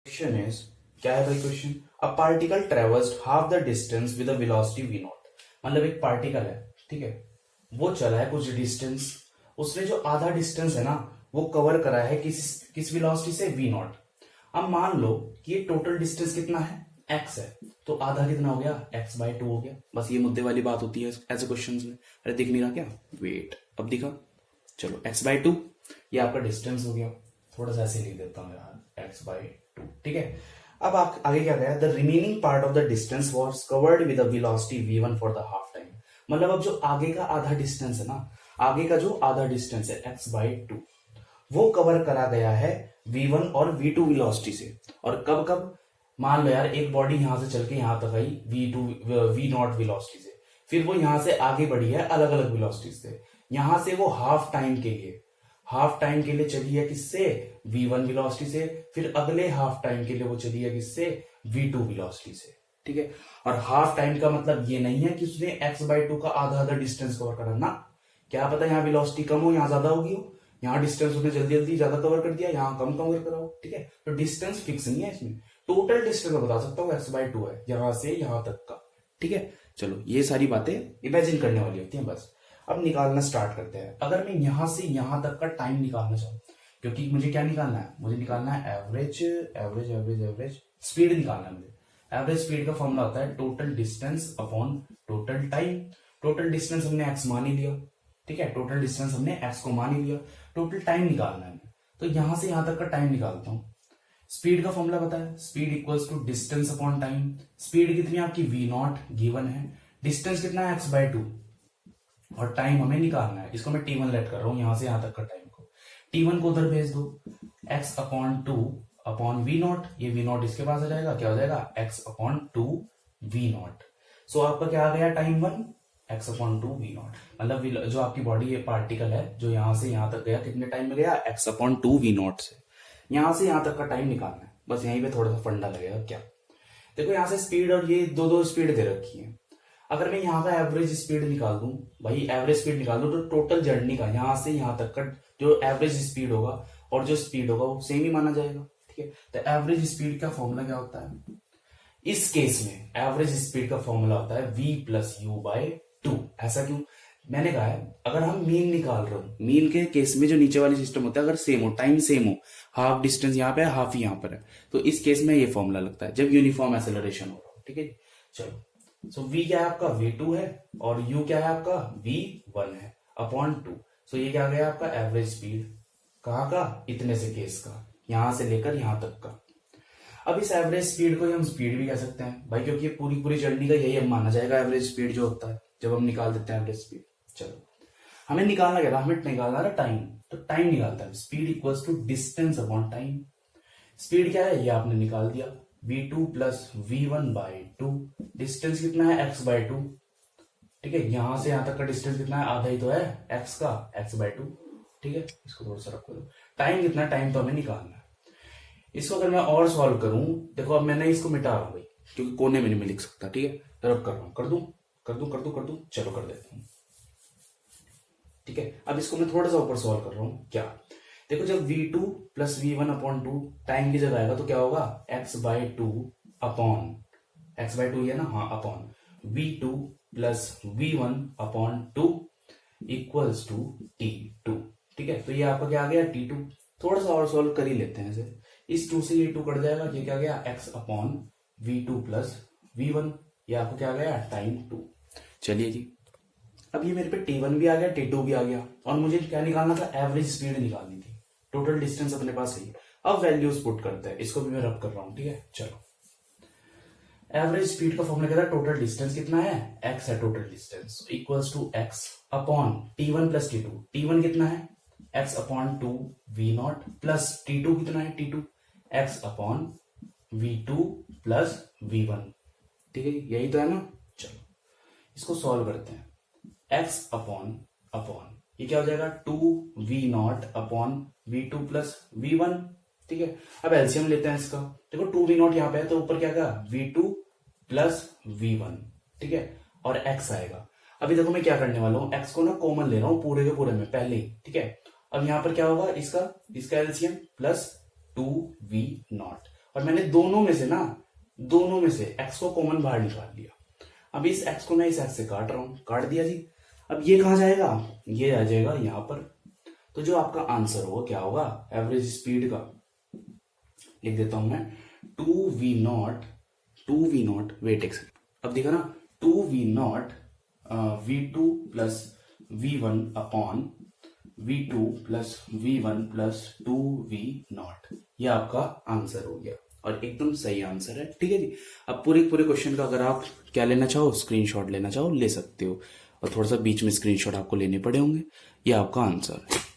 Question is, क्या है भाई question? A particle traversed half the distance with a velocity v not. मतलब एक पार्टिकल है, ठीक है, वो चला है कुछ डिस्टेंस, उसने जो आधा डिस्टेंस है ना वो कवर करा है किस वेलोसिटी से? v not. अब मान लो कि ये टोटल डिस्टेंस कितना है? x है, तो आधा कितना हो गया? x/2 हो गया। बस ये मुद्दे वाली बात होती है ऐसे क्वेश्चन में। अरे दिख नहीं रहा क्या? वेट, अब दिखा। चलो x/2 ये आपका डिस्टेंस हो गया। थोड़ा सा ऐसे लिख देता हूँ यार, x/2, ठीक है। अब आगे क्या गया? The remaining part of the distance was covered with velocity v1 for the half time. मतलब अब जो आगे का आधा डिस्टेंस है ना, आगे का जो आधा डिस्टेंस है x/2, वो कवर करा गया है v1 और v2 वेलोसिटी से। और कब कब? मान लो यार एक बॉडी यहां से चल के यहां तक आई v0 वेलोसिटी से, फिर वो यहां से आगे बढ़ी है अलग अलग वेलोसिटी से। यहां से वो हाफ टाइम के लिए चली है किससे? v1 वेलोसिटी से। फिर अगले हाफ टाइम के लिए वो चली है किससे? v2 वेलोसिटी से, ठीक है। और हाफ टाइम का मतलब ये नहीं है कि उसने x/2 का आधा आधा डिस्टेंस कवर करा ना। क्या पता यहाँ वेलोसिटी कम हो, यहाँ ज्यादा होगी हो। यहाँ डिस्टेंस उसने जल्दी जल्दी ज्यादा कवर कर दिया, यहाँ कम कवर करा हो, ठीक है। तो डिस्टेंस फिक्स नहीं है इसमें, टोटल डिस्टेंस मैं बता सकता हूँ x/2 है, यहां से यहां तक का, ठीक है। चलो ये सारी बातें इमेजिन करने वाली होती हैं बस। अब निकालना स्टार्ट करते हैं। अगर मैं यहां से यहां तक का टाइम निकालना चाहूँ, क्योंकि मुझे क्या निकालना है? मुझे निकालना है एवरेज स्पीड निकालना है मुझे। एवरेज स्पीड का फॉर्मूला होता है total distance upon total time. Total distance हमने x मान ही लिया, ठीक है, टोटल डिस्टेंस हमने x को मान ही लिया। टोटल टाइम निकालना है, तो यहां से यहां तक का टाइम निकालता हूं। स्पीड का फॉर्मूला पता है, speed equals to distance upon time. Speed कितनी है आपकी? v0 गिवन है। डिस्टेंस कितना है? x/2। और टाइम हमें निकालना है, इसको मैं t1 लेट कर रहा हूं, यहां से यहां तक का टाइम को। t1 को उधर भेज दो, x/2 अपॉन v0। ये v0 इसके पास आ जाएगा, क्या हो जाएगा? x/2 v0। सो आपका क्या आ गया? Time 1 x/2 v0। मतलब जो आपकी बॉडी ये पार्टिकल है जो यहां से यहां तक गया, कितने टाइम में गया? x/2 v0 से। यहां से यहां तक का टाइम निकालना है, बस यहीं पे थोड़ा सा फंडा लगेगा। क्या देखो, यहां से स्पीड और ये दो दो स्पीड दे रखी है। अगर मैं यहाँ का एवरेज स्पीड निकाल दूं, भाई एवरेज स्पीड निकाल दूं, तो टोटल जर्नी का यहां से यहां तक का जो एवरेज स्पीड होगा और जो स्पीड होगा वो सेम ही माना जाएगा, ठीक है। तो एवरेज स्पीड का फॉर्मूला क्या होता है? इस केस में एवरेज स्पीड का फॉर्मूला होता है v+u/2। ऐसा क्यों? मैंने कहा है अगर हम मीन निकाल रहे हो, मीन के केस में जो नीचे वाली सिस्टम होता है, अगर सेम हो, टाइम सेम हो, हाफ डिस्टेंस यहाँ पे है, हाफ ही यहाँ पर है, तो इस केस में ये फॉर्मूला लगता है जब यूनिफॉर्म एक्सेलरेशन हो रहा हो, ठीक है। चलो, सो v क्या है आपका? v2 है, और u क्या है आपका? v1 है अपॉन 2। सो ये क्या गया आपका? Average speed. कहाँ का? इतने से केस का, यहां से लेकर यहां तक का। अब इस एवरेज स्पीड को हम स्पीड भी कह सकते हैं भाई, क्योंकि ये पूरी पूरी जर्नी का यही अब माना जाएगा एवरेज स्पीड जो होता है जब हम निकाल देते हैं एवरेज स्पीड। चलो, हमें निकालना क्या था? हमें निकालना था टाइम। तो टाइम निकालता है, speed equals to distance upon time. Speed क्या है? ये आपने निकाल दिया, v2 प्लस v1/2। डिस्टेंस कितना है? x/2, ठीक है। यहां से यहां तक का डिस्टेंस कितना है? आधा ही तो है x का, x/2, ठीक है। इसको थोड़ा सा रखो। टाइम कितना? टाइम तो हमें निकालना है। इसको अगर मैं और सॉल्व करूं, देखो अब मैंने इसको मिटा रहा हूं भाई, क्योंकि कोने में नहीं मैं लिख सकता, ठीक है। तो अब कर रहा हूं, कर दूं, चलो कर देता हूं, ठीक है। अब इसको मैं थोड़ा सा ऊपर सॉल्व कर रहा हूं। क्या देखो, जब v2 प्लस v1/2 टाइम की जगह आएगा तो क्या होगा? x/2 अपॉन, x/2 है ना, हाँ, upon v2 plus v1/2 equals to t2, ठीक है। तो ये आपका क्या आ गया? t2। थोड़ा सा और सॉल्व कर ही लेते हैं इसे। इस 2 से ये 2 कट जाएगा, ये क्या गया? x/v2 plus v1। ये आपको क्या गया? टाइम 2। चलिए जी, अब ये मेरे पे t1 भी आ गया, t2 भी आ गया, और मुझे क्या निकालना था? एवरेज स्पीड निकालनी थी। टोटल डिस्टेंस अपने पास है। अब वैल्यूज पुट करते हैं, इसको भी मैं रब कर रहा हूं, ठीक है। चलो, एवरेज स्पीड का फॉर्मूला क्या था? टोटल डिस्टेंस कितना है? x है total distance, equals to x upon t1 plus t2। t1 कितना है? x/2 v0 प्लस t2 कितना है? t2 x/v2 प्लस v1, ठीक है। यही तो है ना। चलो, इसको सॉल्व करते हैं। x अपॉन अपॉन ये क्या हो जाएगा? 2v0 upon v2 plus v1, ठीक है। अब एलसीएम लेते हैं इसका। देखो 2v0 यहाँ पे है, तो ऊपर क्या आएगा? v2 प्लस v1, ठीक है, और x आएगा। अभी देखो मैं क्या करने वाला हूं, x को ना कॉमन ले रहा हूं पूरे के पूरे में पहले ही, ठीक है। अब यहां पर क्या होगा? इसका एलसीएम प्लस 2v0, और मैंने दोनों में से x को कॉमन बाहर निकाल लिया। अब इस x को मैं इस x से काट रहा हूं, काट दिया जी। अब ये कहां जाएगा, ये आ जाएगा यहां पर। तो जो आपका आंसर होगा क्या होगा, एवरेज स्पीड का लिख देता हूं मैं 2v0 वेट एक सेकंड। अब देखा ना 2v0 v2 plus v1 upon v2 plus v1 plus 2v0, ये आपका आंसर हो गया और एकदम सही आंसर है। ठीक है जी। अब पूरे क्वेश्चन का अगर आप क्या लेना चाहो, स्क्रीनशॉट लेना चाहो ले सकते हो, और थोड़ा सा बीच में स्क्रीनशॉट आपको लेने पड़े होंगे। ये आपका आंसर है।